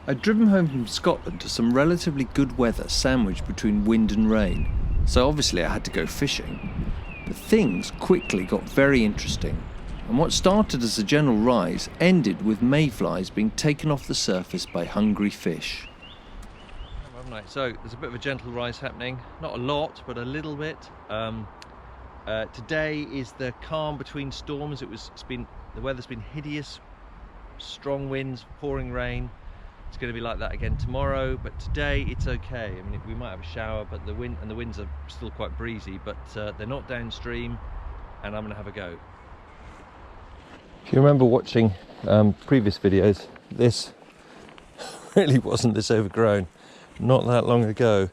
I'd driven home from Scotland to some relatively good weather sandwiched between wind and rain, so obviously I had to go fishing. But things quickly got very interesting, and what started as a general rise ended with mayflies being taken off the surface by hungry fish. So there's a bit of a gentle rise happening, not a lot, but a little bit. Today is the calm between storms. The weather's been hideous, strong winds, pouring rain. It's going to be like that again tomorrow, but today it's okay. I mean, we might have a shower, but the winds are still quite breezy, but they're not downstream, and I'm going to have a go. If you remember watching previous videos, this really wasn't this overgrown, not that long ago.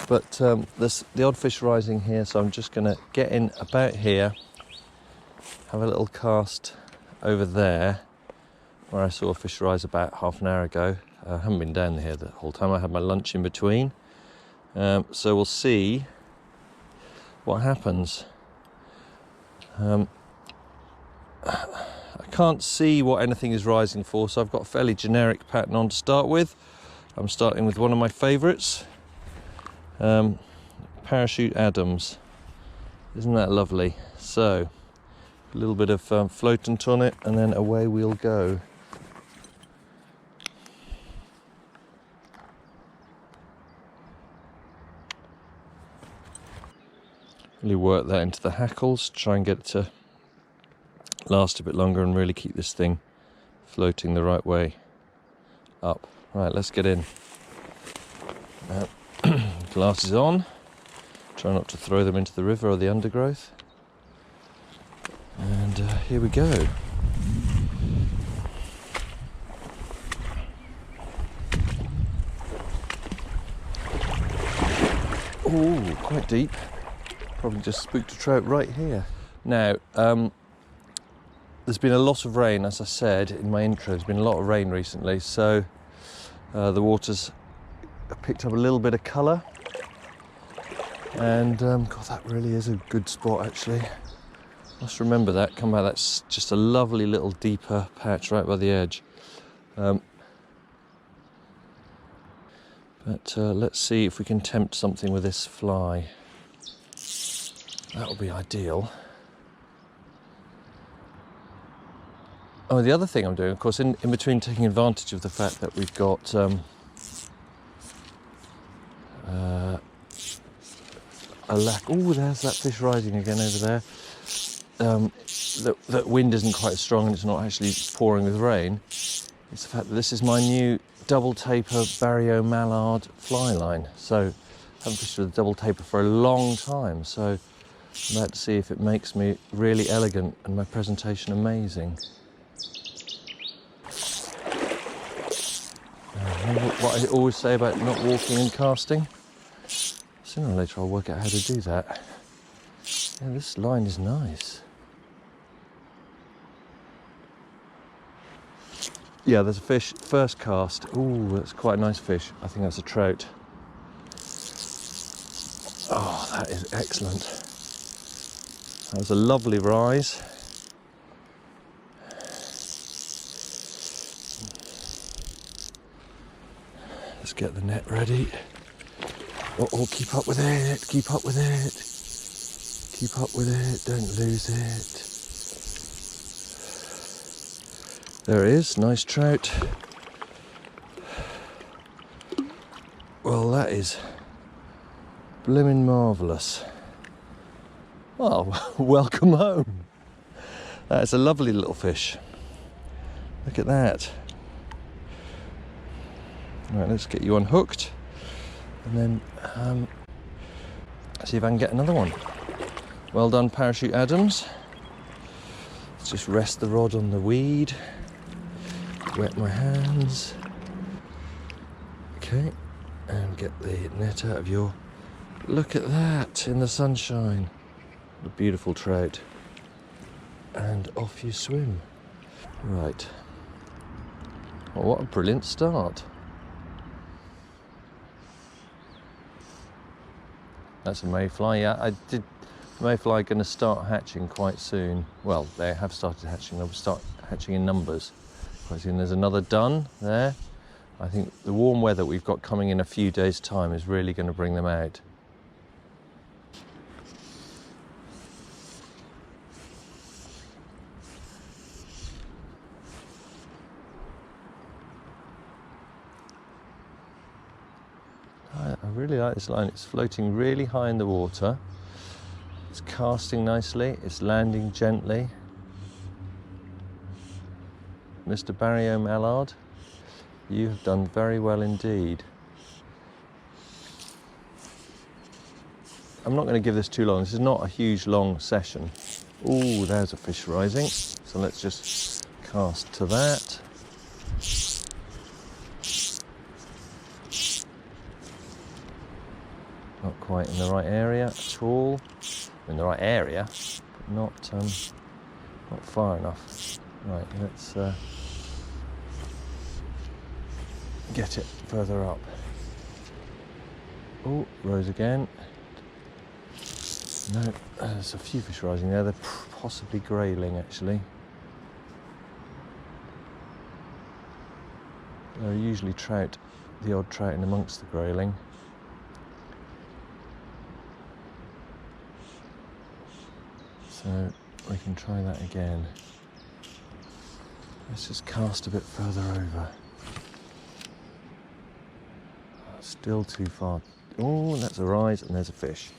But there's the odd fish rising here, so I'm just going to get in about here, have a little cast over there, where I saw a fish rise about half an hour ago. I haven't been down here the whole time. I had my lunch in between. So we'll see what happens. I can't see what anything is rising for, so I've got a fairly generic pattern on to start with. I'm starting with one of my favourites, Parachute Adams. Isn't that lovely? So a little bit of floatant on it, and then away we'll go. Really work that into the hackles, try and get it to last a bit longer and really keep this thing floating the right way up. Right, let's get in. Glasses on. Try not to throw them into the river or the undergrowth. And here we go. Oh, quite deep. Probably just spooked a trout right here. Now, there's been a lot of rain, as I said in my intro. There's been a lot of rain recently, so the water's picked up a little bit of colour. And God, that really is a good spot, actually. Must remember that. Come back. That's just a lovely little deeper patch right by the edge. But let's see if we can tempt something with this fly. That'll be ideal. Oh, the other thing I'm doing, of course, in between taking advantage of the fact that we've got a lack. Oh, there's that fish rising again over there. That wind isn't quite as strong and it's not actually pouring with rain. It's the fact that this is my new double taper Barrio Mallard fly line. So I haven't fished with a double taper for a long time. So I'm about to see if it makes me really elegant and my presentation amazing. What I always say about not walking and casting. Sooner or later I'll work out how to do that. Yeah, this line is nice. Yeah, there's a fish, first cast. Ooh, that's quite a nice fish. I think that's a trout. Oh, that is excellent. That was a lovely rise. Let's get the net ready. Oh, keep up with it, keep up with it. Keep up with it, don't lose it. There it is, nice trout. Well, that is blimmin' marvellous. Well, welcome home. That's a lovely little fish. Look at that. Right, let's get you unhooked and then see if I can get another one. Well done, Parachute Adams. Let's just rest the rod on the weed. Wet my hands. Okay, and get the net out of your... Look at that in the sunshine. What a beautiful trout. And off you swim. Right. Well, what a brilliant start. That's a mayfly. Yeah, mayfly going to start hatching quite soon. Well, they have started hatching. They'll start hatching in numbers quite soon. There's another dun there. I think the warm weather we've got coming in a few days' time is really going to bring them out. I really like this line. It's floating really high in the water. It's casting nicely. It's landing gently. Mr. Barrio Mallard, you have done very well indeed. I'm not going to give this too long. This is not a huge long session. Ooh, there's a fish rising. So let's just cast to that. Not quite in the right area at all. In the right area, but not far enough. Right, let's get it further up. Oh, rose again. No, there's a few fish rising there. They're possibly grayling, actually. There are usually trout, the odd trout in amongst the grayling. So we can try that again. Let's just cast a bit further over. Still too far. Oh, that's a rise and there's a fish.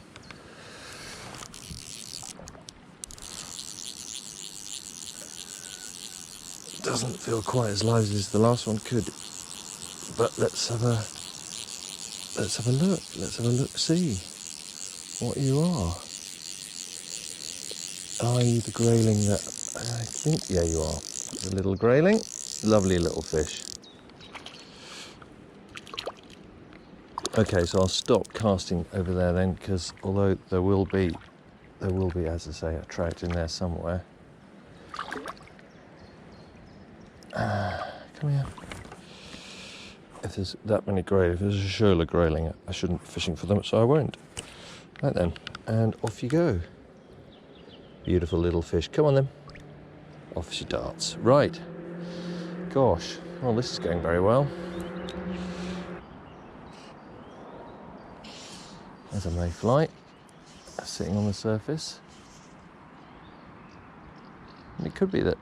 Doesn't feel quite as lively as the last one could, but let's have a look. Let's have a look. See what you are. Are you the grayling that I think? Yeah, you are. The little grayling. Lovely little fish. Okay, so I'll stop casting over there then, because although there will be, as I say, a trout in there somewhere. Come here. If there's that many grayling, if there's a shoal of grayling, I shouldn't be fishing for them, so I won't. Right then, and off you go. Beautiful little fish. Come on then. Off she darts. Right. Gosh. Well, this is going very well. There's a mayfly sitting on the surface. And it could be that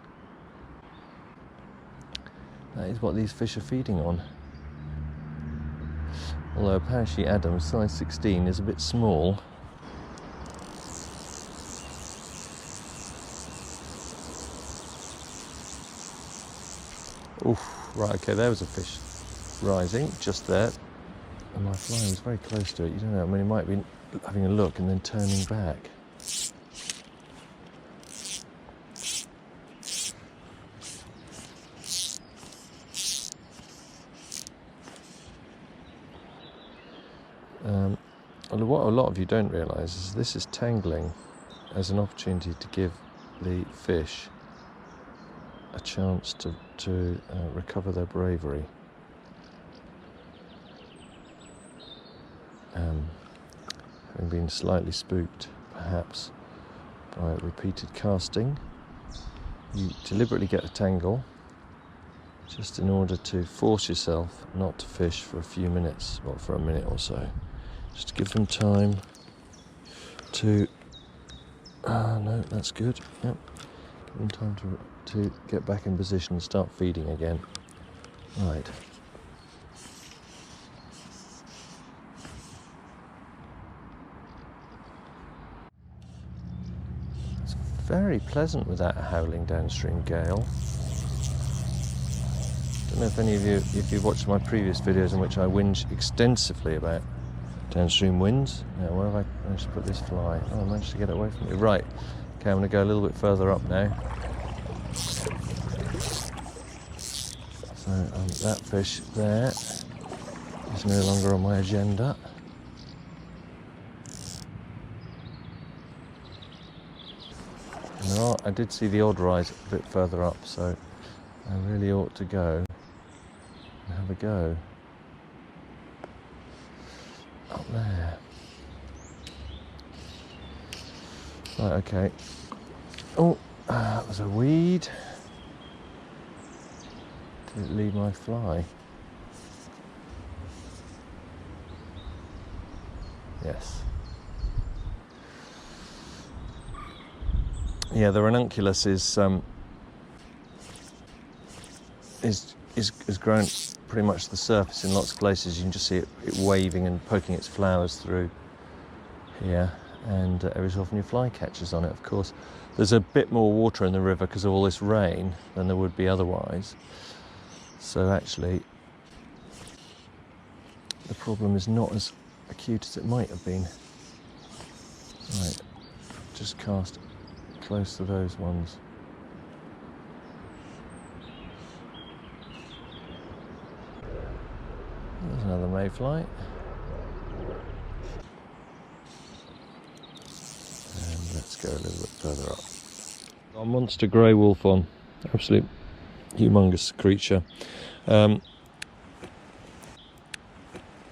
is what these fish are feeding on. Although apparently Adam's size 16 is a bit small. Oof, right, okay, there was a fish rising just there. And my fly was very close to it. You don't know, I mean, it might be having a look and then turning back. What a lot of you don't realise is this is tangling as an opportunity to give the fish a chance to recover their bravery. Having been slightly spooked, perhaps, by repeated casting, you deliberately get a tangle just in order to force yourself not to fish for a few minutes, well, for a minute or so. Just to give them time to... no, that's good. Yep. Give them time to get back in position and start feeding again. Right. It's very pleasant without a howling downstream gale. Don't know if any of you, if you've watched my previous videos in which I whinge extensively about downstream winds. Now, where have I managed to put this fly? Oh, I managed to get it away from me. Right. Okay, I'm going to go a little bit further up now. So that fish there is no longer on my agenda. And I did see the odd rise a bit further up, so I really ought to go and have a go. Up there. Right, okay. Oh, that was a weed. Did it leave my fly? Yes. Yeah, the ranunculus is grown pretty much the surface in lots of places. You can just see it waving and poking its flowers through here, and every so often your fly catches on it. Of course, there's a bit more water in the river because of all this rain than there would be otherwise. So actually, the problem is not as acute as it might have been. Right, just cast close to those ones. There's another mayfly. And let's go a little bit further up. Got a monster grey wolf on. Absolute humongous creature.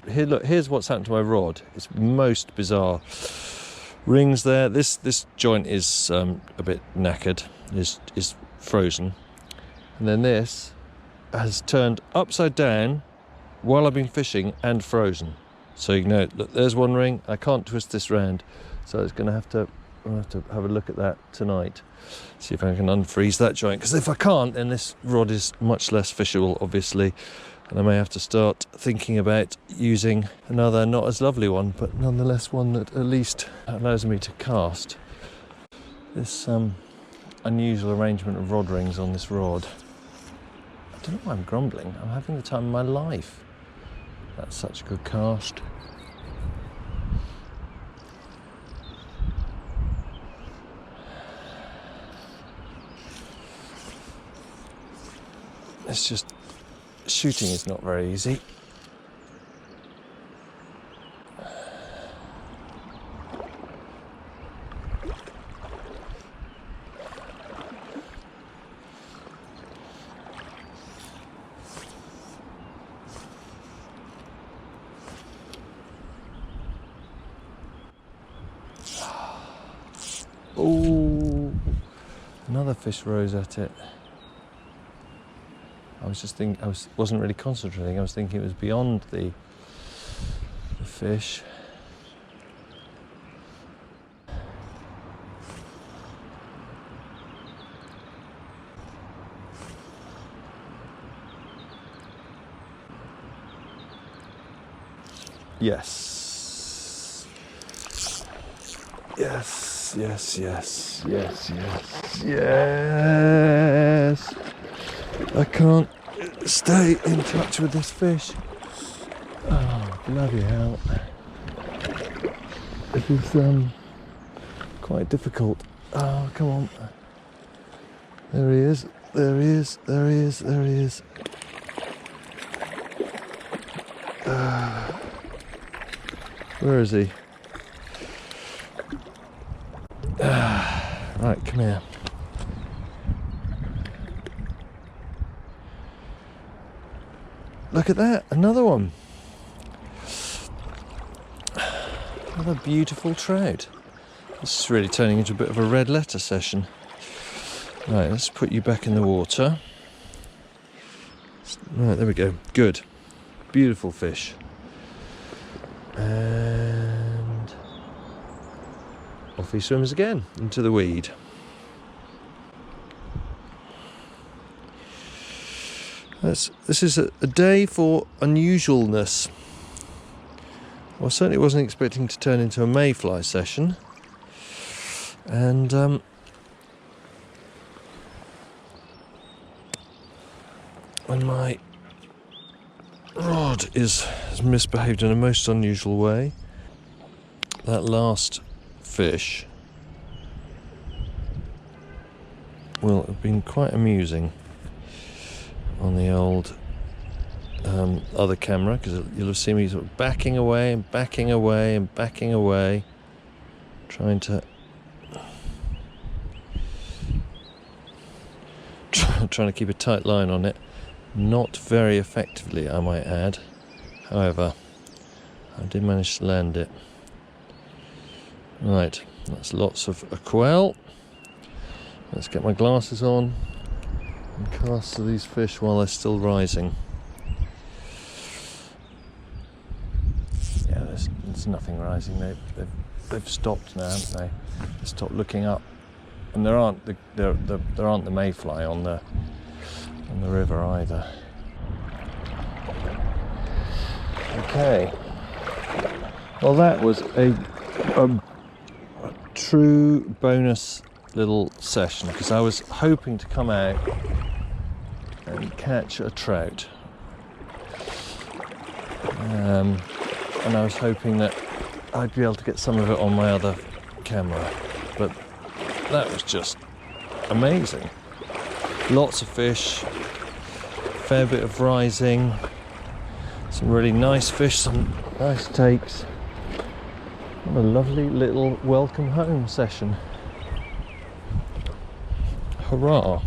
Here, look, here's what's happened to my rod. It's most bizarre. Rings there. This joint is a bit knackered. Is frozen, and then this has turned upside down while I've been fishing and frozen. So you know, look, there's one ring. I can't twist this round, so it's going to have to. I'll have to have a look at that tonight. See if I can unfreeze that joint. Because if I can't, then this rod is much less fishable, obviously. And I may have to start thinking about using another not as lovely one, but nonetheless one that at least allows me to cast. This unusual arrangement of rod rings on this rod. I don't know why I'm grumbling. I'm having the time of my life. That's such a good cast. It's just, shooting is not very easy. Oh, another fish rose at it. I was just thinking, wasn't really concentrating. I was thinking it was beyond the fish. Yes. Yes, yes, yes, yes, yes, yes. I can't stay in touch with this fish. Oh, bloody hell. It is quite difficult. Oh, come on. There he is, there he is, there he is, there he is. Where is he? Right, come here. Look at that, another one. Another beautiful trout. This is really turning into a bit of a red letter session. Right, let's put you back in the water. Right, there we go. Good. Beautiful fish. And off he swims again into the weed. This is a day for unusualness. Well, I certainly wasn't expecting to turn into a mayfly session. And when my rod has misbehaved in a most unusual way, that last fish will have been quite amusing on the old other camera, because you'll have seen me sort of backing away and backing away and backing away, trying to keep a tight line on it. Not very effectively, I might add. However, I did manage to land it. Right, that's lots of a quail. Let's get my glasses on and cast to these fish while they're still rising. Yeah, there's there's nothing rising. They've stopped now, haven't they? They've stopped looking up, and there aren't the mayfly on the river either. Okay. Well, that was a true bonus little session, because I was hoping to come out and catch a trout, and I was hoping that I'd be able to get some of it on my other camera, but that was just amazing. Lots of fish, fair bit of rising, some really nice fish, some nice takes. What a lovely little welcome home session. Hurrah!